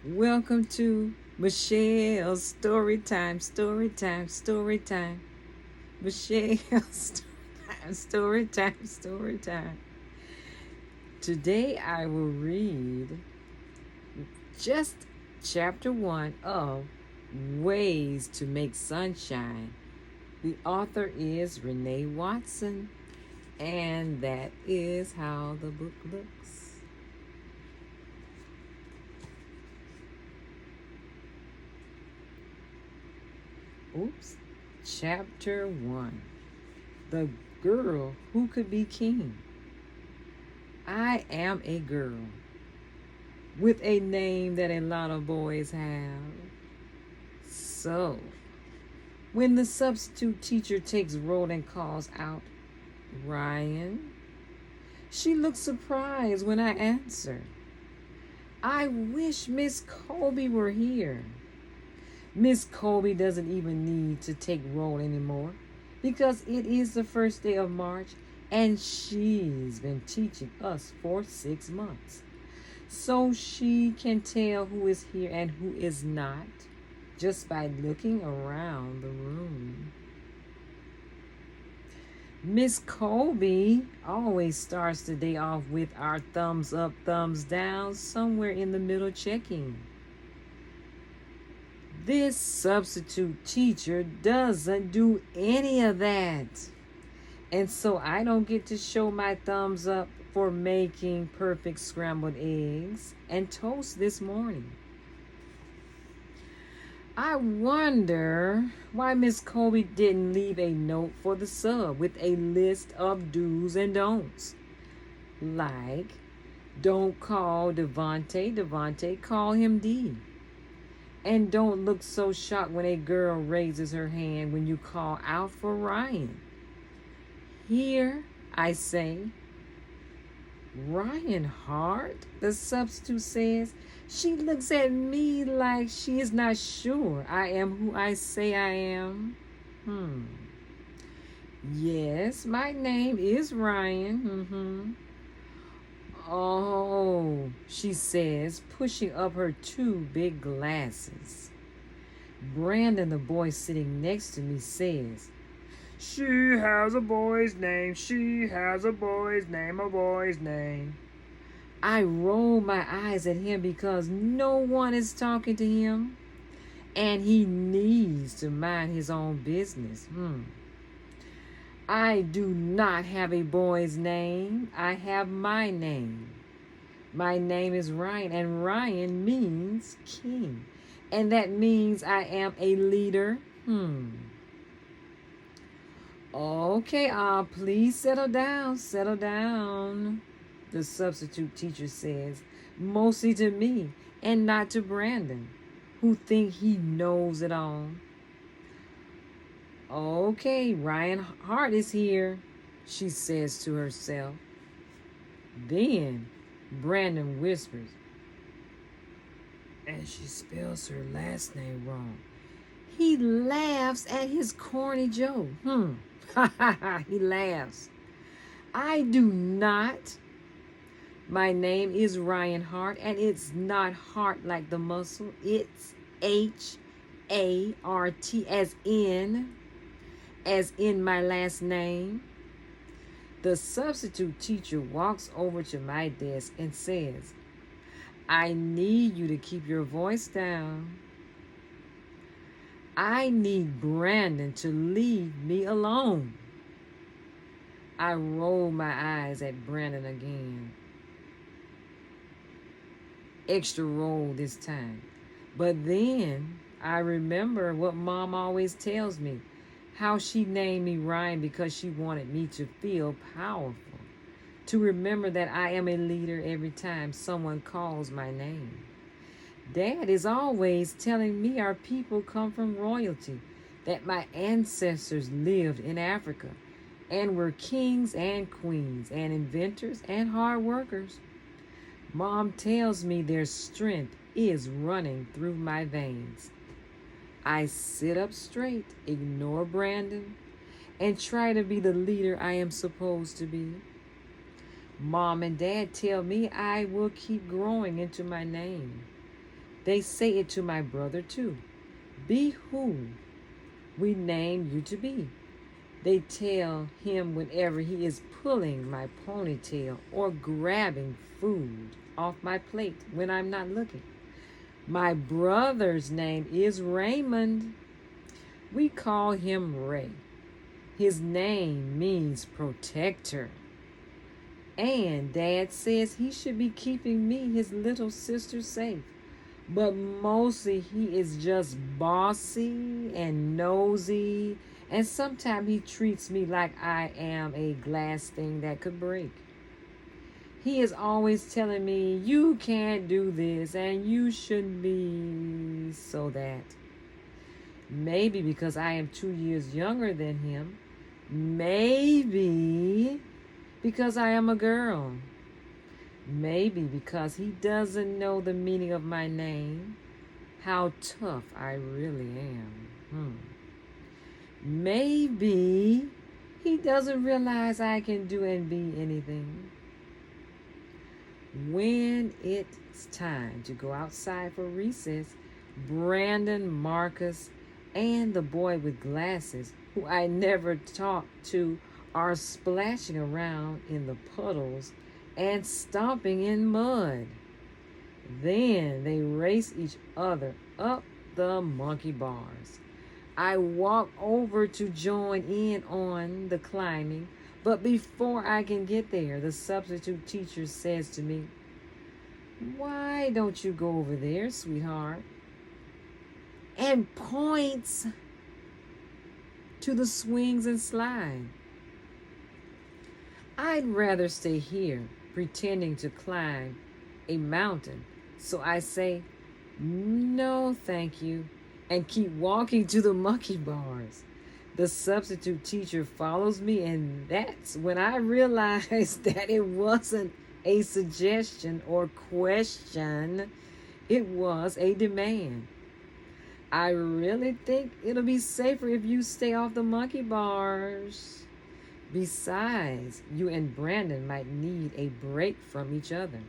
Welcome to Michelle's story time, story time, story time. Michelle's story time, story time. Today I will read just chapter 1 of Ways to Make Sunshine. The author is Renee Watson, and that is how the book looks. Oops. Chapter 1. The girl who could be king. I am a girl with a name that a lot of boys have. So, when the substitute teacher takes roll and calls out, Ryan, she looks surprised when I answer. I wish Miss Colby were here. Miss Colby doesn't even need to take roll anymore because it is the first day of March and she's been teaching us for 6 months. So she can tell who is here and who is not just by looking around the room. Miss Colby always starts the day off with our thumbs up, thumbs down, somewhere in the middle checking. This substitute teacher doesn't do any of that. And so I don't get to show my thumbs up for making perfect scrambled eggs and toast this morning. I wonder why Miss Colby didn't leave a note for the sub with a list of do's and don'ts. Like, don't call Devontae, call him D. And don't look so shocked when a girl raises her hand when you call out for Ryan. Here, I say, Ryan Hart, the substitute says. She looks at me like she is not sure I am who I say I am. Yes, my name is Ryan. Oh, she says, pushing up her 2 big glasses. Brandon, the boy sitting next to me, says, she has a boy's name, she has a boy's name, a boy's name. I roll my eyes at him because no one is talking to him, and he needs to mind his own business. I do not have a boy's name. I have my name. My name is Ryan, and Ryan means king. And that means I am a leader. Okay, please settle down, the substitute teacher says, mostly to me and not to Brandon, who think he knows it all. Okay, Ryan Hart is here, she says to herself. Then Brandon whispers, and she spells her last name wrong. He laughs at his corny joke. He laughs. I do not. My name is Ryan Hart, and it's not Hart like the muscle. It's H-A-R-T, as in my last name. The substitute teacher walks over to my desk and says, I need you to keep your voice down. I need Brandon to leave me alone. I roll my eyes at Brandon again. Extra roll this time. But then I remember what Mom always tells me, how she named me Ryan because she wanted me to feel powerful, to remember that I am a leader every time someone calls my name. Dad is always telling me our people come from royalty, that my ancestors lived in Africa and were kings and queens and inventors and hard workers. Mom tells me their strength is running through my veins. I sit up straight, ignore Brandon, and try to be the leader I am supposed to be. Mom and Dad tell me I will keep growing into my name. They say it to my brother too. Be who we name you to be. They tell him whenever he is pulling my ponytail or grabbing food off my plate when I'm not looking. My brother's name is Raymond. We call him Ray. His name means protector. And Dad says he should be keeping me, his little sister, safe. But mostly he is just bossy and nosy, and sometimes he treats me like I am a glass thing that could break. He is always telling me, you can't do this and you shouldn't be so that. Maybe because I am 2 years younger than him. Maybe because I am a girl. Maybe because he doesn't know the meaning of my name, how tough I really am. Maybe he doesn't realize I can do and be anything. When it's time to go outside for recess, Brandon, Marcus, and the boy with glasses, who I never talked to, are splashing around in the puddles and stomping in mud. Then they race each other up the monkey bars. I walk over to join in on the climbing, but before I can get there, the substitute teacher says to me, "Why don't you go over there, sweetheart?" And points to the swings and slide. I'd rather stay here pretending to climb a mountain. So I say, "No, thank you," and keep walking to the monkey bars. The substitute teacher follows me, and that's when I realized that it wasn't a suggestion or question. It was a demand. "I really think it'll be safer if you stay off the monkey bars. Besides, you and Brandon might need a break from each other."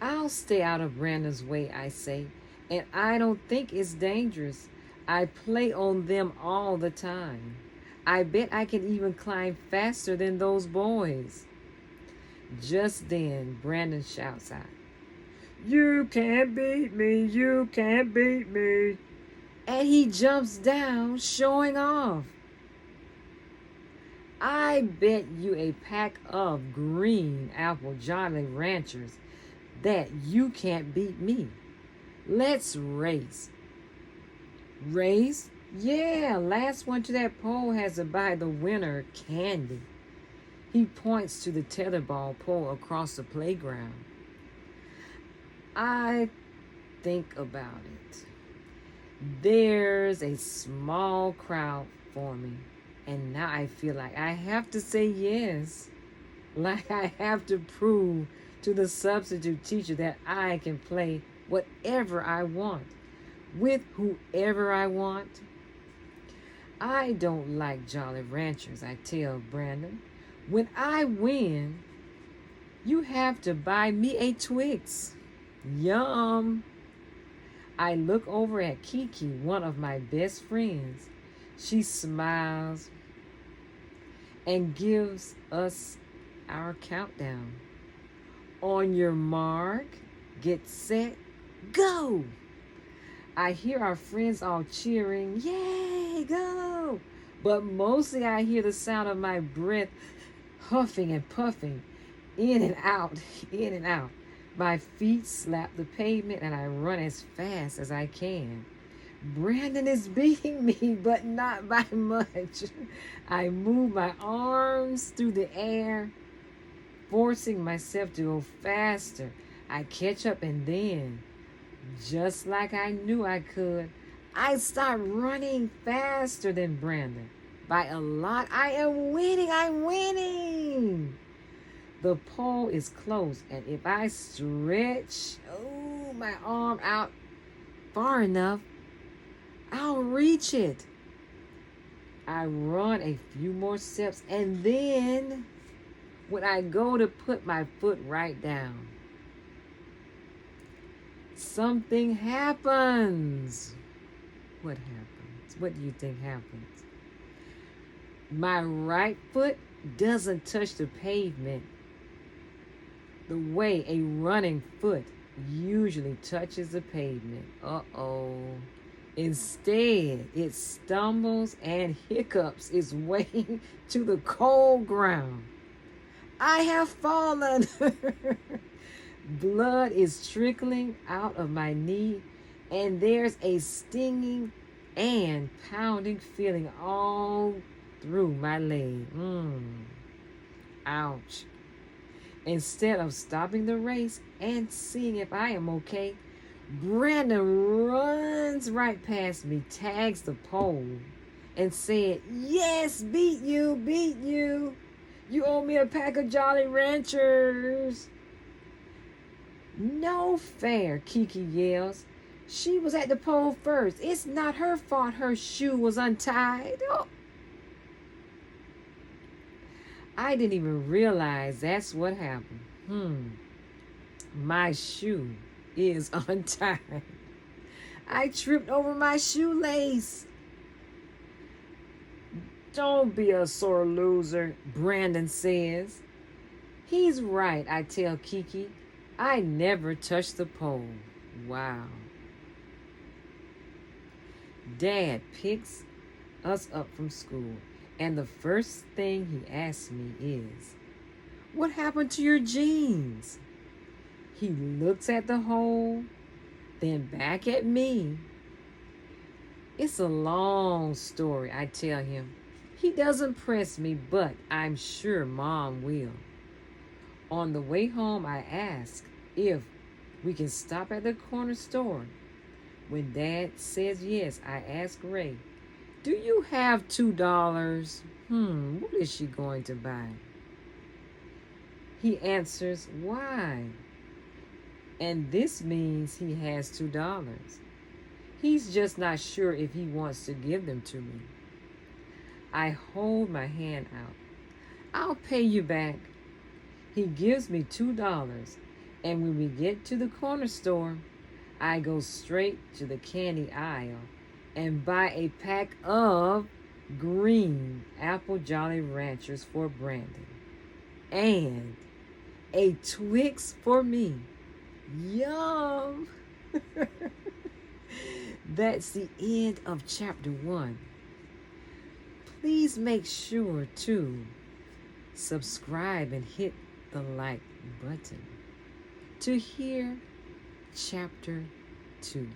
"I'll stay out of Brandon's way," I say, "and I don't think it's dangerous. I play on them all the time. I bet I can even climb faster than those boys." Just then, Brandon shouts out, "You can't beat me, you can't beat me." And he jumps down, showing off. I bet you a pack of green apple Jolly Ranchers that you can't beat me. Let's race. Race? Yeah, last one to that pole has to buy the winner candy. He points to the tetherball pole across the playground. I think about it. There's a small crowd forming, and now I feel like I have to say yes. Like I have to prove to the substitute teacher that I can play whatever I want, with whoever I want. "I don't like Jolly Ranchers," I tell Brandon. "When I win, you have to buy me a Twix." Yum. I look over at Kiki, one of my best friends. She smiles and gives us our countdown. "On your mark, get set, go." I hear our friends all cheering, "Yay, go!" But mostly I hear the sound of my breath huffing and puffing, in and out, in and out. My feet slap the pavement and I run as fast as I can. Brandon is beating me, but not by much. I move my arms through the air, forcing myself to go faster. I catch up, and then, just like I knew I could, I start running faster than Brandon. By a lot. I am winning. I'm winning. The pole is close, and if I stretch my arm out far enough, I'll reach it. I run a few more steps, and then when I go to put my foot right down, something happens. What happens? What do you think happens? My right foot doesn't touch the pavement the way a running foot usually touches the pavement. Uh-oh. Instead, it stumbles and hiccups its way to the cold ground. I have fallen. Blood is trickling out of my knee, and there's a stinging and pounding feeling all through my leg. Ouch. Instead of stopping the race and seeing if I am okay, Brandon runs right past me, tags the pole, and said, "Yes, beat you, beat you. You owe me a pack of Jolly Ranchers." "No fair," Kiki yells. "She was at the pole first. It's not her fault her shoe was untied." Oh. I didn't even realize that's what happened. My shoe is untied. I tripped over my shoelace. "Don't be a sore loser," Brandon says. He's right, I tell Kiki. I never touched the pole. Wow. Dad picks us up from school, and the first thing he asks me is, "What happened to your jeans?" He looks at the hole, then back at me. It's a long story, I tell him. He doesn't press me, but I'm sure Mom will. On the way home, I ask if we can stop at the corner store. When Dad says yes, I ask Ray, "Do you have $2? What is she going to buy?" He answers, "Why?" And this means he has $2. He's just not sure if he wants to give them to me. I hold my hand out. "I'll pay you back." He gives me $2, and when we get to the corner store, I go straight to the candy aisle and buy a pack of green apple Jolly Ranchers for Brandon and a Twix for me. Yum! That's the end of chapter 1. Please make sure to subscribe and hit the like button to hear chapter 2.